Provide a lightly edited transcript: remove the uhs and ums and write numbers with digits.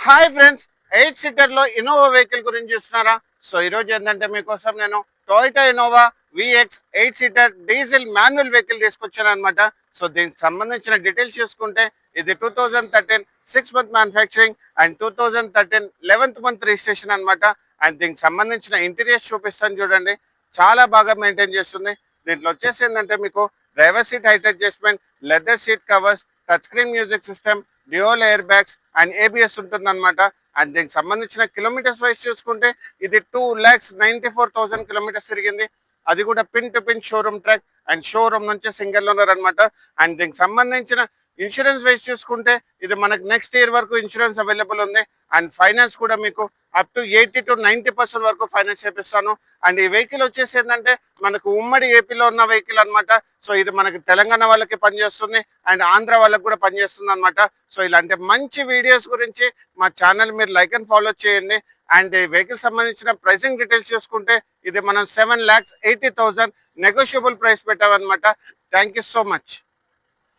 Hi friends, 8 సీటర్లో Innova vehicle గురించి చూస్తున్నారా? So ఈరోజు ఏంటంటే మీకోసం నేను Toyota Innova vx 8 seater diesel manual vehicle తీసుకొచ్చాను అనమాట. సో దీనికి సంబంధించిన డీటెయిల్స్ చూసుకుంటే ఇది 2013 6 month manufacturing and 2013 11th month registration అనమాట. అండ్ దీనికి సంబంధించిన ఇంటీరియర్స్ చూపిస్తాను చూడండి, చాలా బాగా మెయింటైన్ చేస్తుంది. దీంట్లో వచ్చేసి ఏంటంటే మీకు driver seat height adjustment, leather seat covers, touch screen music system, dual air bags and ABS ఉంటుంది అనమాట. అండ్ దీనికి సంబంధించిన కిలోమీటర్స్ వైజ్ చూసుకుంటే ఇది 2,94,000 కిలోమీటర్స్ తిరిగింది. అది కూడా pin to pin showroom track and showroom నుంచి సింగిల్ ఓనర్ అనమాట. అండ్ దీనికి సంబంధించిన ఇన్సూరెన్స్ వైజ్ చూసుకుంటే ఇది మనకు నెక్స్ట్ ఇయర్ వరకు ఇన్సూరెన్స్ అవైలబుల్ ఉంది. అండ్ ఫైనాన్స్ కూడా మీకు అప్ టు 80 to 90% వరకు ఫైనాన్స్ చేపిస్తాను. అండ్ ఈ వెహికల్ వచ్చేసి ఏంటంటే మనకు ఉమ్మడి ఏపీలో ఉన్న వెహికల్ అనమాట. సో ఇది మనకి తెలంగాణ వాళ్ళకి పనిచేస్తుంది అండ్ ఆంధ్ర వాళ్ళకి కూడా పనిచేస్తుంది అనమాట. సో ఇలాంటి మంచి వీడియోస్ గురించి మా ఛానల్ మీరు లైక్ అండ్ ఫాలో చేయండి. అండ్ ఈ వెహికల్ సంబంధించిన ప్రైసింగ్ డీటెయిల్స్ చూసుకుంటే ఇది మనం 7,80,000 నెగోషియబుల్ ప్రైస్ పెట్టామన్నమాట. Thank you so much.